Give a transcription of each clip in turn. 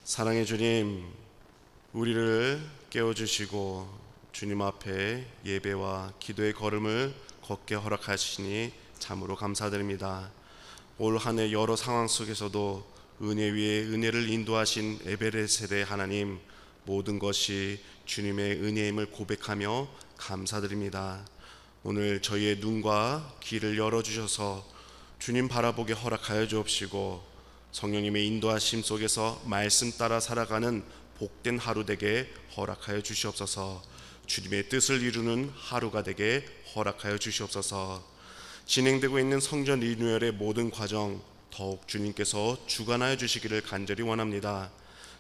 사랑의 주님, 우리를 깨워주시고 주님 앞에 예배와 기도의 걸음을 걷게 허락하시니 참으로 감사드립니다. 올 한 해 여러 상황 속에서도 은혜 위에 은혜를 인도하신 에베레셀의 하나님, 모든 것이 주님의 은혜임을 고백하며 감사드립니다. 오늘 저희의 눈과 귀를 열어주셔서 주님 바라보게 허락하여 주옵시고 성령님의 인도하심 속에서 말씀 따라 살아가는 복된 하루 되게 허락하여 주시옵소서. 주님의 뜻을 이루는 하루가 되게 허락하여 주시옵소서. 진행되고 있는 성전 리뉴얼의 모든 과정 더욱 주님께서 주관하여 주시기를 간절히 원합니다.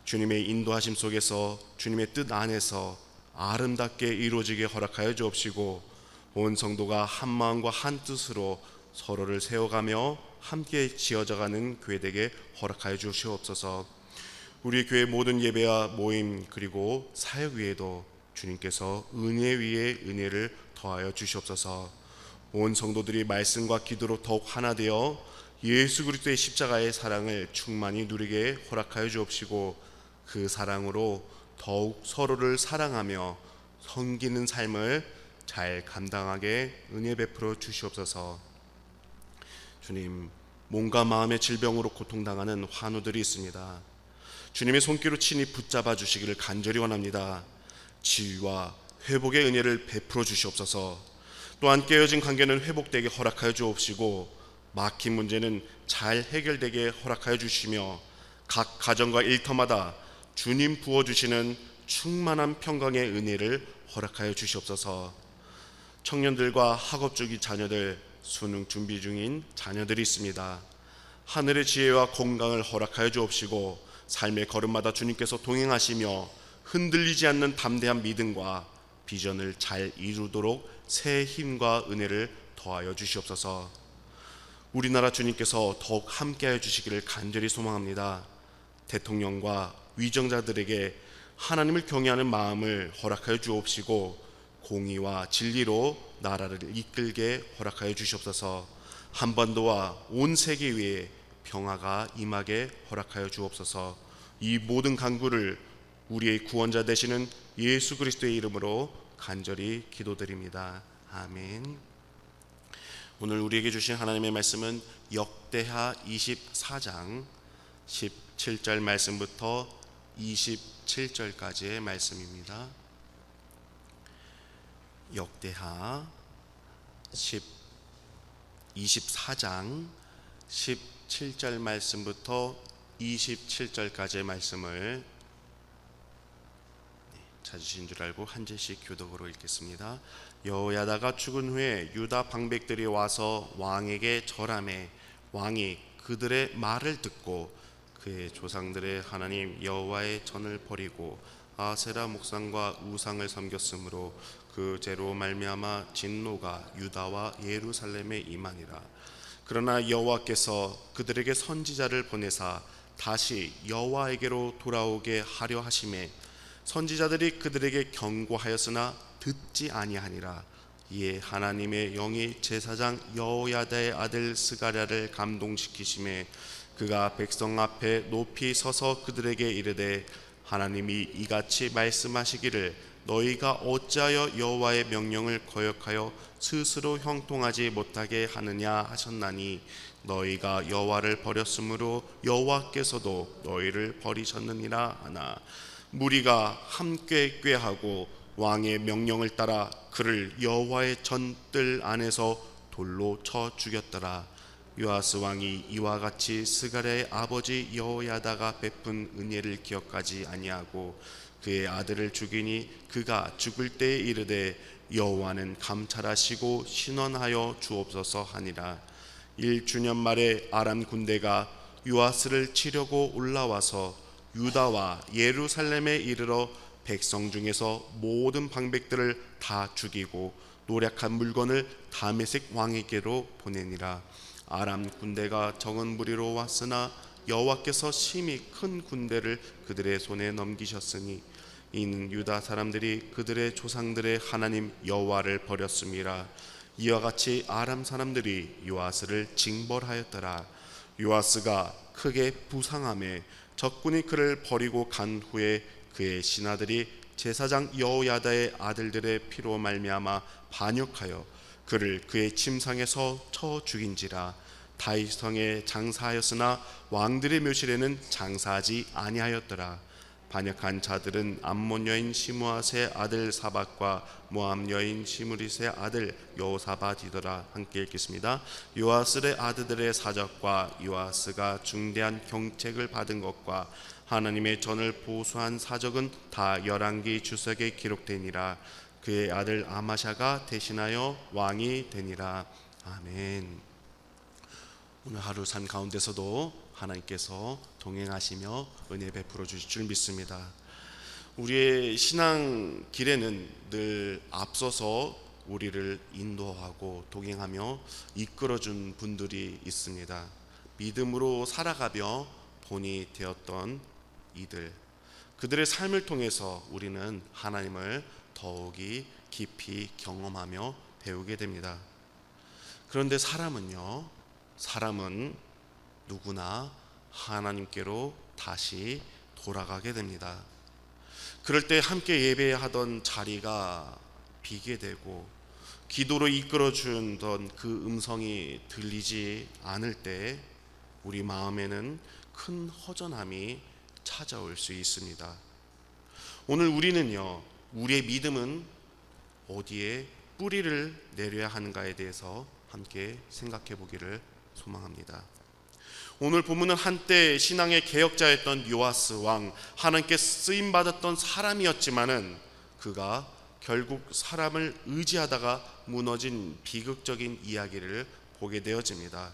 주님의 인도하심 속에서 주님의 뜻 안에서 아름답게 이루어지게 허락하여 주옵시고 온 성도가 한 마음과 한 뜻으로 서로를 세워가며 함께 지어져가는 교회 되게 허락하여 주시옵소서. 우리 교회 모든 예배와 모임 그리고 사역 위에도 주님께서 은혜 위에 은혜를 더하여 주시옵소서. 온 성도들이 말씀과 기도로 더욱 하나 되어 예수 그리스도의 십자가의 사랑을 충만히 누리게 허락하여 주옵시고 그 사랑으로 더욱 서로를 사랑하며 섬기는 삶을 잘 감당하게 은혜 베풀어 주시옵소서. 주님, 몸과 마음의 질병으로 고통당하는 환우들이 있습니다. 주님의 손길로 친히 붙잡아 주시기를 간절히 원합니다. 치유와 회복의 은혜를 베풀어 주시옵소서. 또한 깨어진 관계는 회복되게 허락하여 주옵시고 막힌 문제는 잘 해결되게 허락하여 주시며 각 가정과 일터마다 주님 부어주시는 충만한 평강의 은혜를 허락하여 주시옵소서. 청년들과 학업 중인 자녀들, 수능 준비 중인 자녀들이 있습니다. 하늘의 지혜와 건강을 허락하여 주옵시고 삶의 걸음마다 주님께서 동행하시며 흔들리지 않는 담대한 믿음과 비전을 잘 이루도록 새 힘과 은혜를 더하여 주시옵소서. 우리나라 주님께서 더욱 함께하여 주시기를 간절히 소망합니다. 대통령과 위정자들에게 하나님을 경외하는 마음을 허락하여 주옵시고 공의와 진리로 나라를 이끌게 허락하여 주시옵소서. 한반도와 온 세계 위에 평화가 임하게 허락하여 주옵소서. 이 모든 간구를 우리의 구원자 되시는 예수 그리스도의 이름으로 간절히 기도드립니다. 아멘. 오늘 우리에게 주신 하나님의 말씀은 역대하 24장 17절 말씀부터 27절까지의 말씀입니다. 역대하 24장 17절 말씀부터 27절까지의 말씀을 찾으신 줄 알고 한 절씩 교독으로 읽겠습니다. 여호야다가 죽은 후에 유다 방백들이 와서 왕에게 절하매 왕이 그들의 말을 듣고 그의 조상들의 하나님 여호와의 전을 버리고 아세라 목상과 우상을 섬겼으므로 그 죄로 말미암아 진노가 유다와 예루살렘에 임하니라. 그러나 여호와께서 그들에게 선지자를 보내사 다시 여호와에게로 돌아오게 하려 하심에 선지자들이 그들에게 경고하였으나 듣지 아니하니라. 이에 하나님의 영이 제사장 여호야다의 아들 스가랴를 감동시키심에 그가 백성 앞에 높이 서서 그들에게 이르되 하나님이 이같이 말씀하시기를 너희가 어찌하여 여호와의 명령을 거역하여 스스로 형통하지 못하게 하느냐 하셨나니 너희가 여호와를 버렸으므로 여호와께서도 너희를 버리셨느니라 하나 무리가 함께 꾀하고 왕의 명령을 따라 그를 여호와의 전뜰 안에서 돌로 쳐 죽였더라. 요아스 왕이 이와 같이 스가랴의 아버지 여호야다가 베푼 은혜를 기억하지 아니하고 그의 아들을 죽이니 그가 죽을 때에 이르되 여호와는 감찰하시고 신원하여 주옵소서 하니라. 1주년 말에 아람 군대가 요아스를 치려고 올라와서 유다와 예루살렘에 이르러 백성 중에서 모든 방백들을 다 죽이고 노략한 물건을 다메섹 왕에게로 보내니라. 아람 군대가 적은 무리로 왔으나 여호와께서 심히 큰 군대를 그들의 손에 넘기셨으니 이는 유다 사람들이 그들의 조상들의 하나님 여호와를 버렸음이라. 이와 같이 아람 사람들이 요아스를 징벌하였더라. 요아스가 크게 부상함에 적군이 그를 버리고 간 후에 그의 신하들이 제사장 여호야다의 아들들의 피로 말미암아 반역하여 그를 그의 침상에서 쳐 죽인지라. 다윗 성에 장사하였으나 왕들의 묘실에는 장사하지 아니하였더라. 반역한 자들은 암몬 여인 시므앗의 아들 사밧과 모압 여인 시므릿의 아들 여호사밧이더라. 함께 읽겠습니다. 요아스의 아들들의 사적과 요아스가 중대한 경책을 받은 것과 하나님의 전을 보수한 사적은 다 열왕기 주석에 기록되니라. 그의 아들 아마샤가 대신하여 왕이 되니라. 아멘. 오늘 하루 삶 가운데서도 하나님께서 동행하시며 은혜 베풀어 주실 줄 믿습니다. 우리의 신앙 길에는 늘 앞서서 우리를 인도하고 동행하며 이끌어준 분들이 있습니다. 믿음으로 살아가며 본이 되었던 이들, 그들의 삶을 통해서 우리는 하나님을 더욱이 깊이 경험하며 배우게 됩니다. 그런데 사람은 누구나 하나님께로 다시 돌아가게 됩니다. 그럴 때 함께 예배하던 자리가 비게 되고 기도로 이끌어주던 그 음성이 들리지 않을 때 우리 마음에는 큰 허전함이 찾아올 수 있습니다. 오늘 우리의 믿음은 어디에 뿌리를 내려야 하는가에 대해서 함께 생각해 보기를 소망합니다. 오늘 본문은 한때 신앙의 개혁자였던 요아스 왕, 하나님께 쓰임 받았던 사람이었지만은 그가 결국 사람을 의지하다가 무너진 비극적인 이야기를 보게 되어집니다.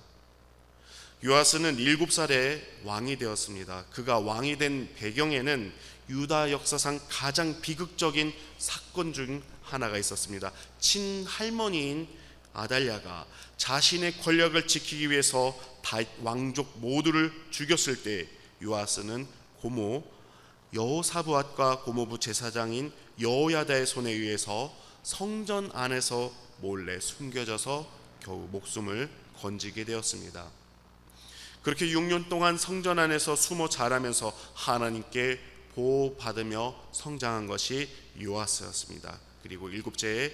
요아스는 7살에 왕이 되었습니다. 그가 왕이 된 배경에는 유다 역사상 가장 비극적인 사건 중 하나가 있었습니다. 친할머니인 아달랴가 자신의 권력을 지키기 위해서 다윗 왕족 모두를 죽였을 때 요아스는 고모 여호사밧과 고모부 제사장인 여호야다의 손에 의해서 성전 안에서 몰래 숨겨져서 겨우 목숨을 건지게 되었습니다. 그렇게 6년 동안 성전 안에서 숨어 자라면서 하나님께 보호받으며 성장한 것이 요아스였습니다. 그리고 7째에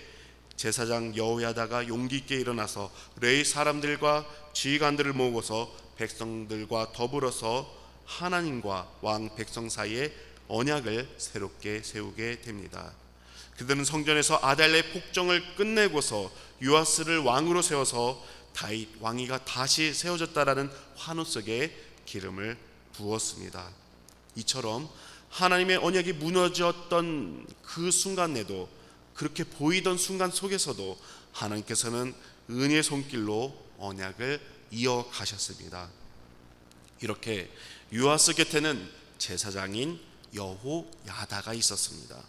제사장 여호야다가 용기 있게 일어나서 레위 사람들과 지휘관들을 모으고서 백성들과 더불어서 하나님과 왕 백성 사이에 언약을 새롭게 세우게 됩니다. 그들은 성전에서 아달랴의 폭정을 끝내고서 요아스를 왕으로 세워서 다윗 왕위가 다시 세워졌다라는 환호 속에 기름을 부었습니다. 이처럼 하나님의 언약이 무너졌던 그 순간에도, 그렇게 보이던 순간 속에서도 하나님께서는 은혜의 손길로 언약을 이어가셨습니다. 이렇게 요아스 곁에는 제사장인 여호야다가 있었습니다.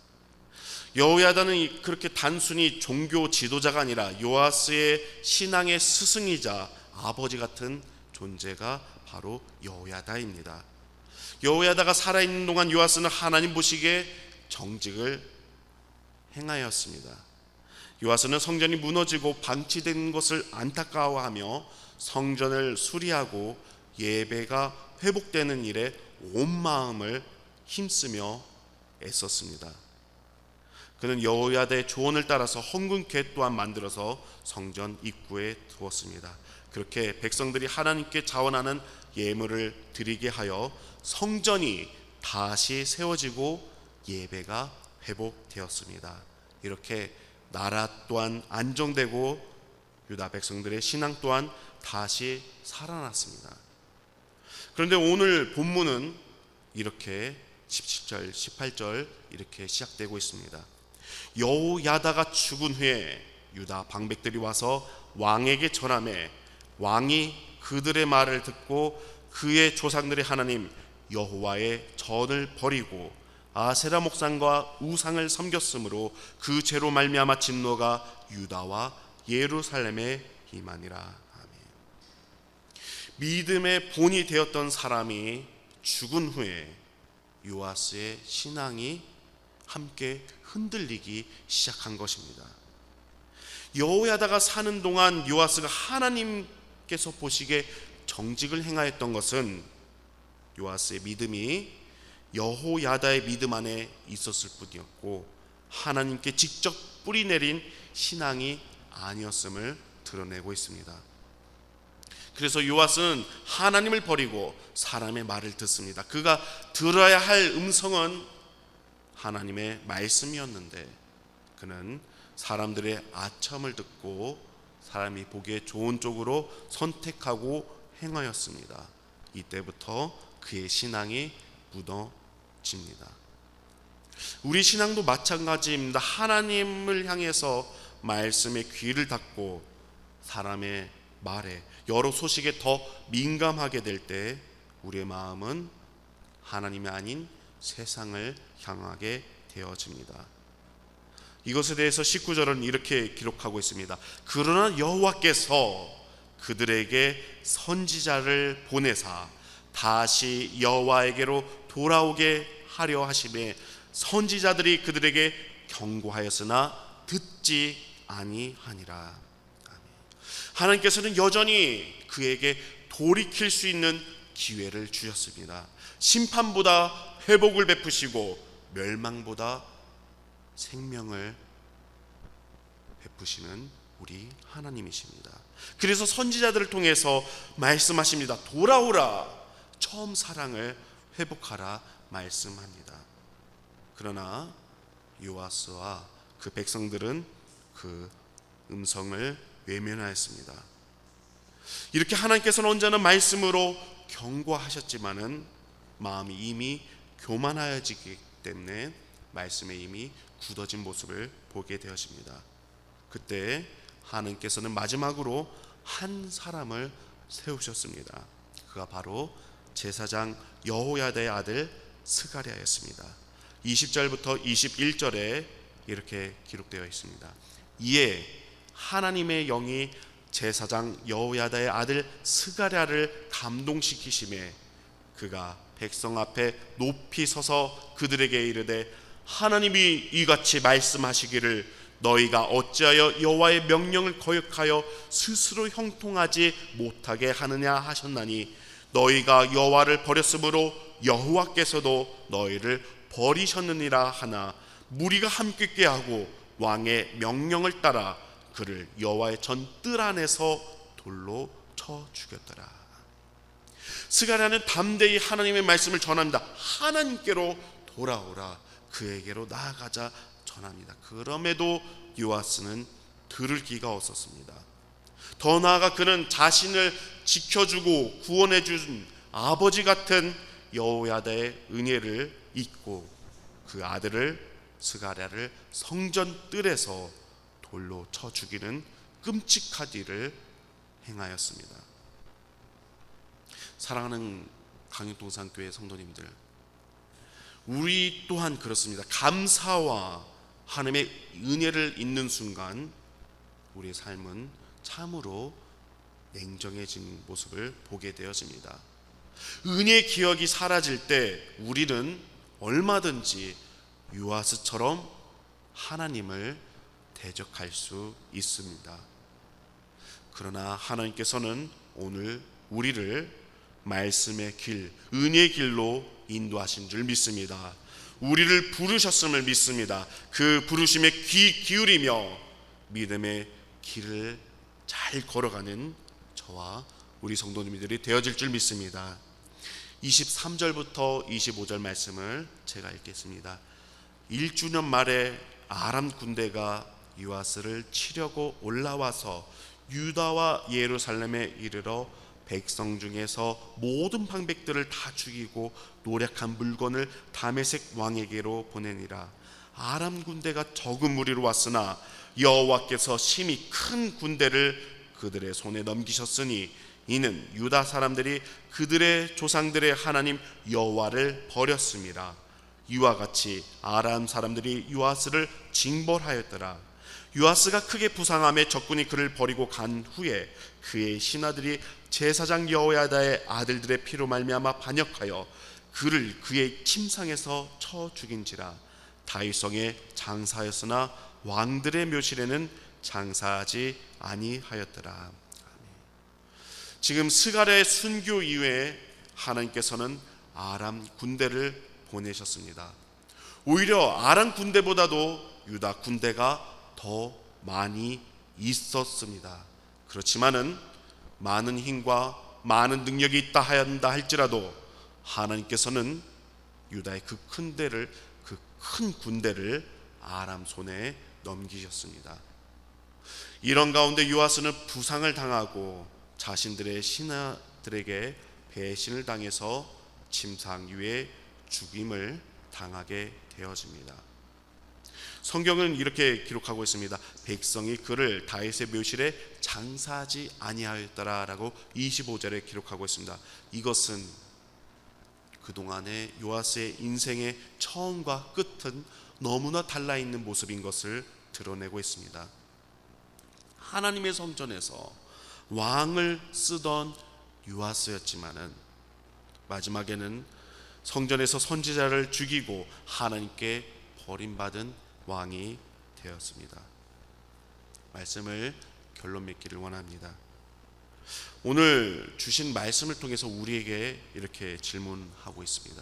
여호야다는 그렇게 단순히 종교 지도자가 아니라 요아스의 신앙의 스승이자 아버지 같은 존재가 바로 여호야다입니다. 여호야다가 살아있는 동안 요아스는 하나님 보시기에 정직을 행하였습니다. 요아스는 성전이 무너지고 방치된 것을 안타까워하며 성전을 수리하고 예배가 회복되는 일에 온 마음을 힘쓰며 애썼습니다. 그는 여호야다의 조언을 따라서 헌금궤 또한 만들어서 성전 입구에 두었습니다. 그렇게 백성들이 하나님께 자원하는 예물을 드리게 하여 성전이 다시 세워지고 예배가 회복되었습니다. 이렇게 나라 또한 안정되고 유다 백성들의 신앙 또한 다시 살아났습니다. 그런데 오늘 본문은 이렇게 17절, 18절 이렇게 시작되고 있습니다. 여호야다가 죽은 후에 유다 방백들이 와서 왕에게 전하매 왕이 그들의 말을 듣고 그의 조상들의 하나님 여호와의 전을 버리고 아세라 목상과 우상을 섬겼으므로 그 죄로 말미암아 진노가 유다와 예루살렘에 임하니라. 아멘. 믿음의 본이 되었던 사람이 죽은 후에 요아스의 신앙이 함께 흔들리기 시작한 것입니다. 여호야다가 사는 동안 요아스가 하나님께서 보시기에 정직을 행하였던 것은 요아스의 믿음이 여호야다의 믿음 안에 있었을 뿐이었고 하나님께 직접 뿌리내린 신앙이 아니었음을 드러내고 있습니다. 그래서 요아스는 하나님을 버리고 사람의 말을 듣습니다. 그가 들어야 할 음성은 하나님의 말씀이었는데 그는 사람들의 아첨을 듣고 사람이 보기에 좋은 쪽으로 선택하고 행하였습니다. 이때부터 그의 신앙이 무너집니다. 우리 신앙도 마찬가지입니다. 하나님을 향해서 말씀에 귀를 닫고 사람의 말에 여러 소식에 더 민감하게 될 때 우리의 마음은 하나님이 아닌 세상을 향하게 되어집니다. 이것에 대해서 19절은 이렇게 기록하고 있습니다. 그러나 여호와께서 그들에게 선지자를 보내사 다시 여호와에게로 돌아오게 하려 하심에 선지자들이 그들에게 경고하였으나 듣지 아니하니라. 하나님께서는 여전히 그에게 돌이킬 수 있는 기회를 주셨습니다. 심판보다 회복을 베푸시고 멸망보다 생명을 베푸시는 우리 하나님이십니다. 그래서 선지자들을 통해서 말씀하십니다. 돌아오라, 처음 사랑을 회복하라 말씀합니다. 그러나 요아스와 그 백성들은 그 음성을 외면하였습니다. 이렇게 하나님께서는 언제나 말씀으로 경고하셨지만은 마음이 이미 교만하여지기 때문에 말씀에 이미 굳어진 모습을 보게 되었습니다. 그때 하나님께서는 마지막으로 한 사람을 세우셨습니다. 그가 바로 제사장 여호야다의 아들 스가랴였습니다. 20절부터 21절에 이렇게 기록되어 있습니다. 이에 하나님의 영이 제사장 여호야다의 아들 스가랴를 감동시키심에 그가 백성 앞에 높이 서서 그들에게 이르되 하나님이 이같이 말씀하시기를 너희가 어찌하여 여호와의 명령을 거역하여 스스로 형통하지 못하게 하느냐 하셨나니 너희가 여호와를 버렸으므로 여호와께서도 너희를 버리셨느니라 하나 무리가 함께 꾀하고 왕의 명령을 따라 그를 여호와의 전뜰 안에서 돌로 쳐 죽였더라. 스가랴는 담대히 하나님의 말씀을 전합니다. 하나님께로 돌아오라, 그에게로 나아가자 전합니다. 그럼에도 요아스는 들을 기가 없었습니다. 더 나아가 그는 자신을 지켜주고 구원해 준 아버지 같은 여호야다의 은혜를 잊고 그 아들을 스가랴를 성전 뜰에서 돌로 쳐 죽이는 끔찍한 일을 행하였습니다. 사랑하는 강육동산교회 성도님들, 우리 또한 그렇습니다. 감사와 하나님의 은혜를 잊는 순간 우리의 삶은 참으로 냉정해진 모습을 보게 되어집니다. 은혜의 기억이 사라질 때 우리는 얼마든지 요아스처럼 하나님을 대적할 수 있습니다. 그러나 하나님께서는 오늘 우리를 말씀의 길, 은혜의 길로 인도하신 줄 믿습니다. 우리를 부르셨음을 믿습니다. 그 부르심에 귀 기울이며 믿음의 길을 잘 걸어가는 저와 우리 성도님들이 되어질 줄 믿습니다. 23절부터 25절 말씀을 제가 읽겠습니다. 1주년 말에 아람 군대가 요아스를 치려고 올라와서 유다와 예루살렘에 이르러 백성 중에서 모든 방백들을 다 죽이고 노략한 물건을 다메섹 왕에게로 보내니라. 아람 군대가 적은 무리로 왔으나 여호와께서 심히 큰 군대를 그들의 손에 넘기셨으니 이는 유다 사람들이 그들의 조상들의 하나님 여호와를 버렸습니다. 이와 같이 아람 사람들이 요아스를 징벌하였더라. 요아스가 크게 부상함에 적군이 그를 버리고 간 후에 그의 신하들이 제사장 여호야다의 아들들의 피로 말미암아 반역하여 그를 그의 침상에서 쳐 죽인지라. 다윗성에 장사하였으나 왕들의 묘실에는 장사하지 아니하였더라. 지금 스갈의 순교 이후에 하나님께서는 아람 군대를 보내셨습니다. 오히려 아람 군대보다도 유다 군대가 더 많이 있었습니다. 그렇지만은 많은 힘과 많은 능력이 있다 한다 할지라도 하나님께서는 유다의 그 큰 군대를 아람 손에 넘기셨습니다. 이런 가운데 요아스는 부상을 당하고 자신들의 신하들에게 배신을 당해서 침상 위에 죽임을 당하게 되어집니다. 성경은 이렇게 기록하고 있습니다. 백성이 그를 다윗의 묘실에 장사하지 아니하였더라라고 25절에 기록하고 있습니다. 이것은 그동안의 요아스의 인생의 처음과 끝은 너무나 달라있는 모습인 것을 드러내고 있습니다. 하나님의 성전에서 왕을 쓰던 요아스였지만은 마지막에는 성전에서 선지자를 죽이고 하나님께 버림받은 왕이 되었습니다. 말씀을 결론 맺기를 원합니다. 오늘 주신 말씀을 통해서 우리에게 이렇게 질문하고 있습니다.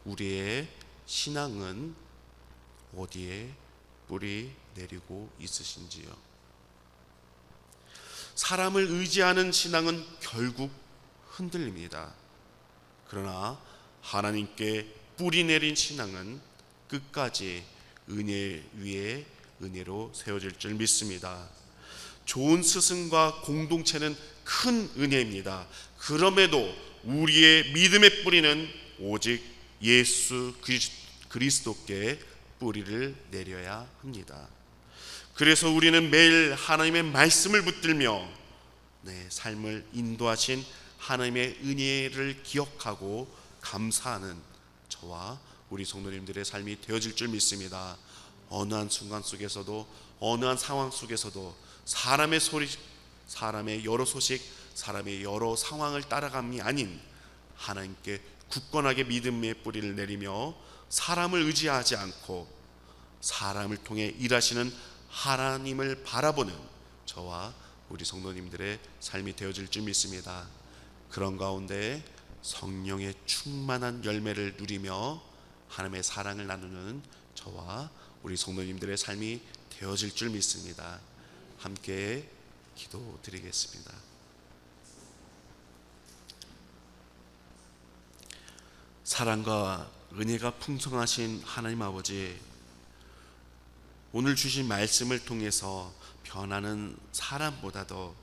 우리의 신앙은 어디에 뿌리 내리고 있으신지요? 사람을 의지하는 신앙은 결국 흔들립니다. 그러나 하나님께 뿌리 내린 신앙은 끝까지 은혜 위에 은혜로 세워질 줄 믿습니다. 좋은 스승과 공동체는 큰 은혜입니다. 그럼에도 우리의 믿음의 뿌리는 오직 예수 그리스도께 뿌리를 내려야 합니다. 그래서 우리는 매일 하나님의 말씀을 붙들며 내 삶을 인도하신 하나님의 은혜를 기억하고 감사하는 저와 우리 성도님들의 삶이 되어질 줄 믿습니다. 어느 한 순간 속에서도, 어느 한 상황 속에서도 사람의 소리, 사람의 여러 소식, 사람의 여러 상황을 따라감이 아닌 하나님께 굳건하게 믿음의 뿌리를 내리며 사람을 의지하지 않고 사람을 통해 일하시는 하나님을 바라보는 저와 우리 성도님들의 삶이 되어질 줄 믿습니다. 그런 가운데 성령의 충만한 열매를 누리며 하나님의 사랑을 나누는 저와 우리 성도님들의 삶이 되어질 줄 믿습니다. 함께 기도드리겠습니다. 사랑과 은혜가 풍성하신 하나님 아버지, 오늘 주신 말씀을 통해서 변하는 사람보다도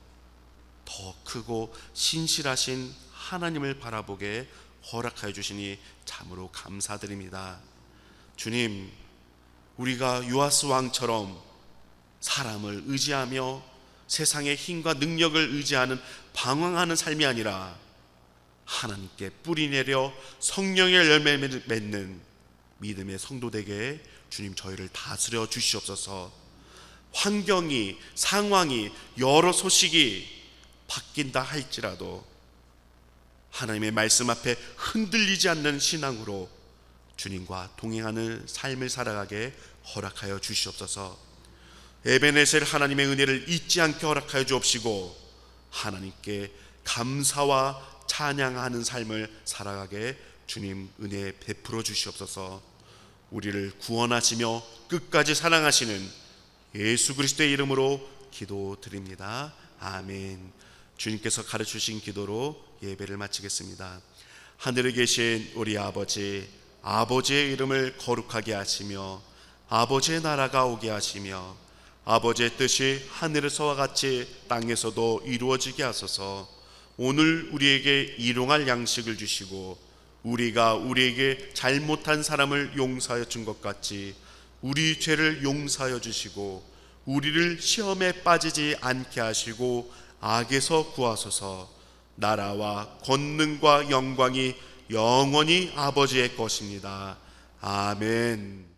더 크고 신실하신 하나님을 바라보게 허락하여 주시니 참으로 감사드립니다. 주님, 우리가 요아스 왕처럼 사람을 의지하며 세상의 힘과 능력을 의지하는 방황하는 삶이 아니라 하나님께 뿌리 내려 성령의 열매를 맺는 믿음의 성도되게 주님 저희를 다스려 주시옵소서. 환경이, 상황이, 여러 소식이 바뀐다 할지라도 하나님의 말씀 앞에 흔들리지 않는 신앙으로 주님과 동행하는 삶을 살아가게 허락하여 주시옵소서. 에베네셀 하나님의 은혜를 잊지 않게 허락하여 주옵시고 하나님께 감사와 찬양하는 삶을 살아가게 주님 은혜 베풀어 주시옵소서. 우리를 구원하시며 끝까지 사랑하시는 예수 그리스도의 이름으로 기도드립니다. 아멘. 주님께서 가르치신 기도로 예배를 마치겠습니다. 하늘에 계신 우리 아버지, 아버지의 이름을 거룩하게 하시며 아버지의 나라가 오게 하시며 아버지의 뜻이 하늘에서와 같이 땅에서도 이루어지게 하소서. 오늘 우리에게 일용할 양식을 주시고 우리가 우리에게 잘못한 사람을 용서하여 준 것 같이 우리 죄를 용서하여 주시고 우리를 시험에 빠지지 않게 하시고 악에서 구하소서. 나라와 권능과 영광이 영원히 아버지의 것입니다. 아멘.